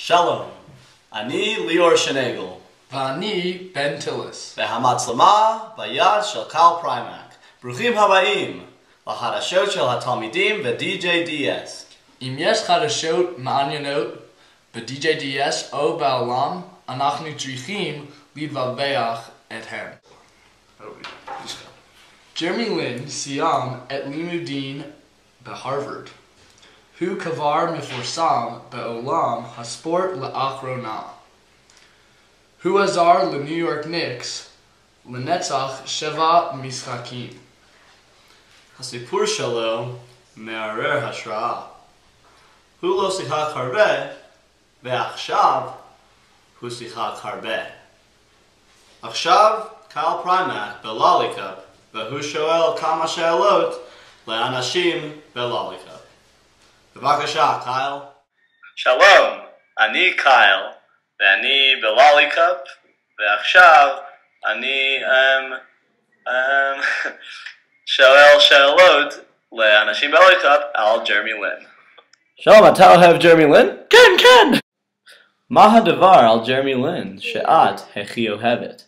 שלום, אני ליאור שנגל. ואני בן טילס. והמצלמה ביד של קל פריימק. ברוכים הבאים לחדשות של התלמידים ב-DJDS. אם יש חדשות מעניינות ב-DJDS או בעולם, אנחנו צריכים לדווח אתהם. ג'רמי לין סיים את לימודים בהרווארד. הוא כבר מפורסם בעולם הספורט לאחרונה. הוא עזר לניו יורק ניקס לנצח 7 משחקים. הסיפור שלו מעורר השראה. הוא לא שיחק הרבה, ועכשיו הוא שיחק הרבה. עכשיו קל פריימק בלוליקאפ, והוא שואל כמה שאלות לאנשים בלוליקאפ. בבקשה, קייל. שלום, אני קייל, ואני בלוליקאפ, ועכשיו אני שואל שאלות לאנשים בלוליקאפ על ג'רמי לין. שלום, אתה אוהב ג'רמי לין? כן, כן! מה הדבר על ג'רמי לין שאת הכי אוהבת?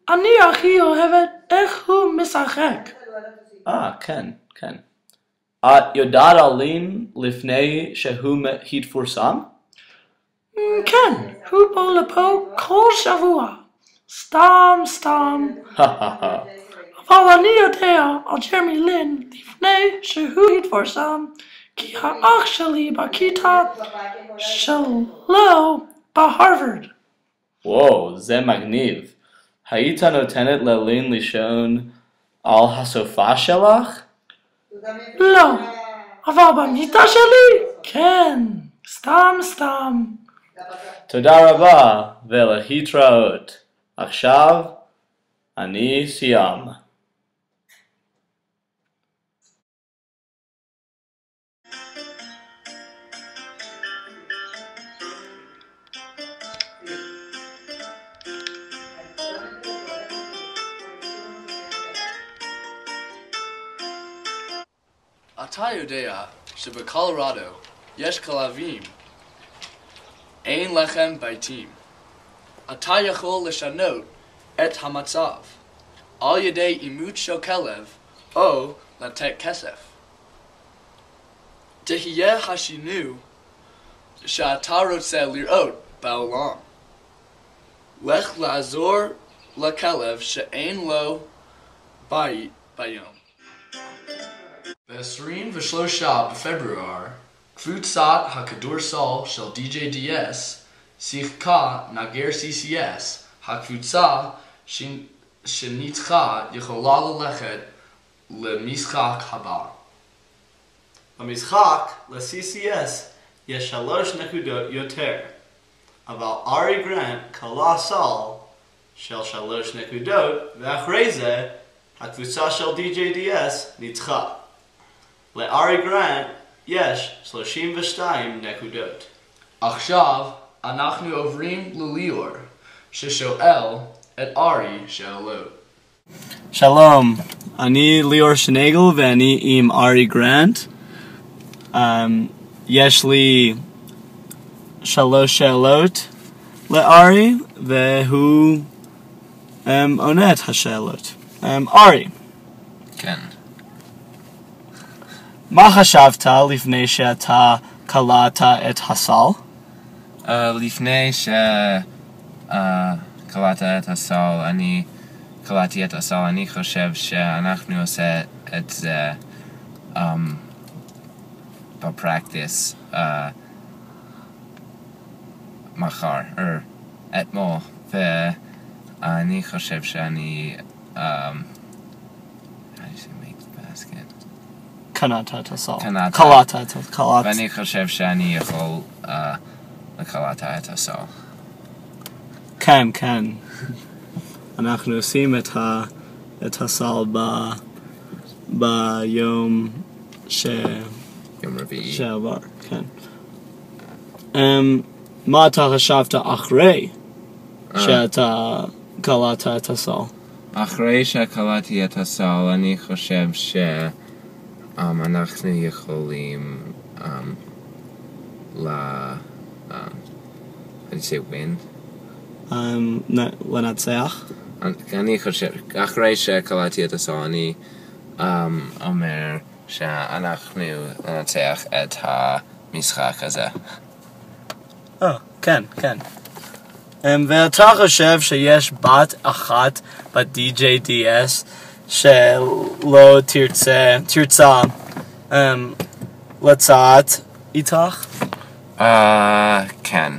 אני הכי אוהבת איך הוא משחק. כן. את יודעת על לין לפני שהוא התפורסם? כן, הוא בא לפה כל שבוע. סתם. אבל אני יודע על ג'רמי לין לפני שהוא התפורסם, כי האח שלי בכיתה שלו בהרווארד. וואו, זה מגניב. היית נותנת ללין לישון על הסופה שלך? לא, אבל במיטה שלי, כן, סתם. תודה רבה, ולהתראות. עכשיו, אני סיים. אתה יודע שבקולורדו יש כלבים. אין לכם ביתים. אתה יכול לשנות את המצב על ידי אימוץ של כלב או לתת כסף. תהיה השינוי שאתה רוצה לראות בעולם. לך לעזור לכלב שאין לו בית ביום. ב-23 בפברואר, קבוצת הכדורסל של DJDS שיחקה נגד CCS. הקבוצה שניצחה יכולה ללכת למשחק הבא. במשחק ל-CCS יש 3 נקודות יותר, אבל ארי גרנט כלה סל של 3 נקודות, ואחרי זה הקבוצה של DJDS ניצחה. לארי גרנט יש 32 נקודות. עכשיו אנחנו עוברים לליאור, ששואל את ארי שאלות. שלום, אני ליאור שנגל ואני עם ארי גרנט. יש לי 3 שאלות לארי והוא עונה את השאלות. ארי. כן. מה חשבת לפני שאתה קלעת את הסל? לפני שקלעת את הסל, אני קלעתי את הסל, אני חושב שאנחנו עושה את זה בפרקטיס מחר, אתמול, ואני חושב שאני קלעת את הסל. קלעת. ואני חושב שאני יכול לקלעת את הסל. כן. אנחנו עושים את הסל ביום יום רביעי. שעבר, כן. מה אתה חשבת אחרי שאתה קלעת את הסל? אחרי שקלעתי את הסל, אני חושב אנחנו יכולים Did you say win? לנצח. אני חושב, אחרי שקלטתי את הסול, אני אומר שאנחנו ננצח את המשחק הזה. כן, כן. ואתה חושב שיש בת אחת ב-DJDS שלא תרצה לצאת איתך? כן.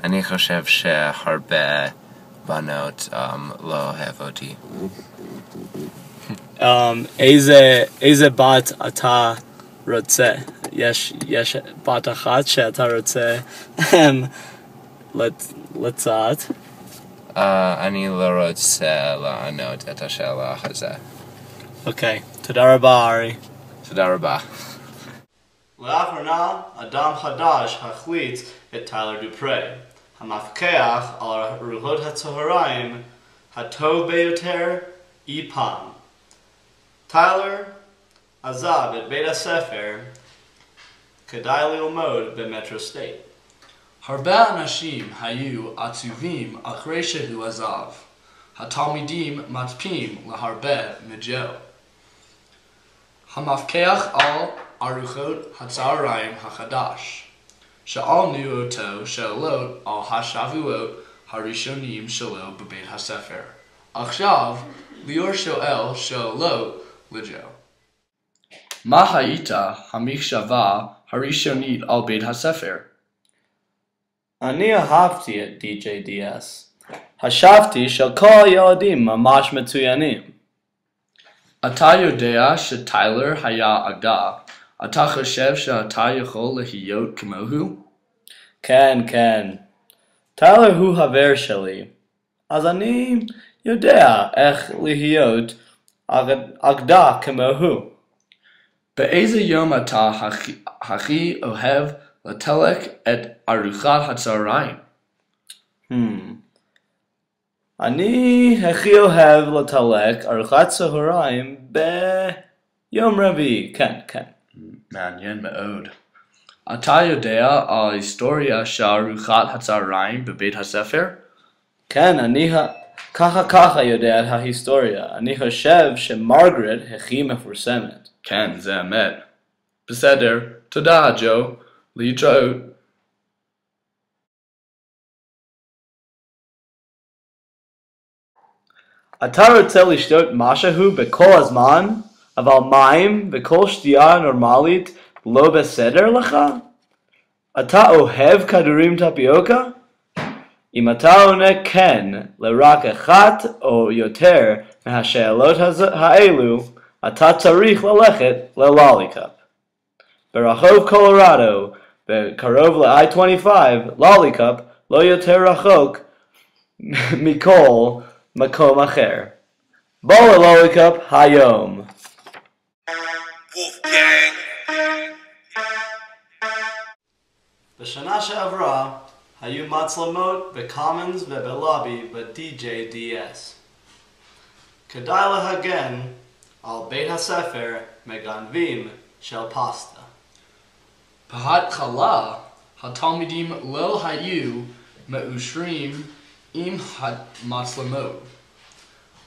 אני חושב שהרבה בנות לא אוהב אותי. איזה בת אתה רוצה? יש בת אחת שאתה רוצה לצאת? אני לא רוצה לענות את השאלה הזה. אוקיי, תודה רבה ארי. תודה רבה. לאחרונה, אדם חדש החליט את טיילר דופרי, המפקח על ארוחות הצהריים הטוב ביותר אי פעם. טיילר עזב את בית הספר כדי ללמוד במטרו סטייט. הרבה אנשים היו עצובים אחרי שהוא עזב. התלמידים מצפים להרבה מג'ו. המפקח על ארוחות הצהריים החדש. שאלנו אותו שאלות על השבועות הראשונים שלו בבית הספר. עכשיו, ליאור שואל שאלות לג'ו. מה הייתה המחשבה הראשונית על בית הספר? אני אהבתי את DJDS. חשבתי שכל הילדים ממש מצוינים. אתה יודע שטיילר היה אגדה. אתה חושב שאתה יכול להיות כמוהו? כן, כן. טיילר הוא חבר שלי. אז אני יודע איך להיות אגדה כמוהו. באיזה יום אתה הכי אוהב לטלק את ארוחת הצהריים? אני הכי אוהב לטלק ארוחת צהריים ביום רביעי, כן, כן. מעניין מאוד. אתה יודע על היסטוריה של ארוחת הצהריים בבית הספר? כן, אני ככה יודע את ההיסטוריה. אני חושב שמרגרט הכי מפורסמת. כן, זה אמת. בסדר, תודה ג'ו. להתראות. אתה רוצה לשתות משהו בכל הזמן, אבל מים וכל שתייה נורמלית לא בסדר לך? אתה אוהב כדורים טפיוקה? אם אתה עונה כן לרק אחת או יותר מהשאלות האלו, אתה צריך ללכת ללוליקאפ. ברחוב קולורדו, בקרוב ל-I-25, לוליקאפ לא יותר רחוק מכל מקום אחר. בוא ללוליקאפ היום. בשנה שעברה היו מצלמות בקומנס ובלובי ב-DJDS. כדאי להגן על בית הספר מגנבים של פסטה. בהתחלה, התלמידים לא היו מאושרים עם המצלמות.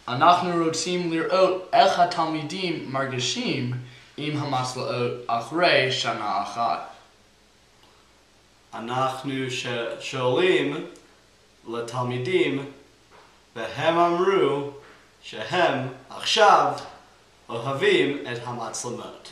אנחנו רוצים לראות איך התלמידים מרגישים עם המצלמות אחרי שנה אחת. אנחנו שואלים לתלמידים והם אמרו שהם עכשיו אוהבים את המצלמות.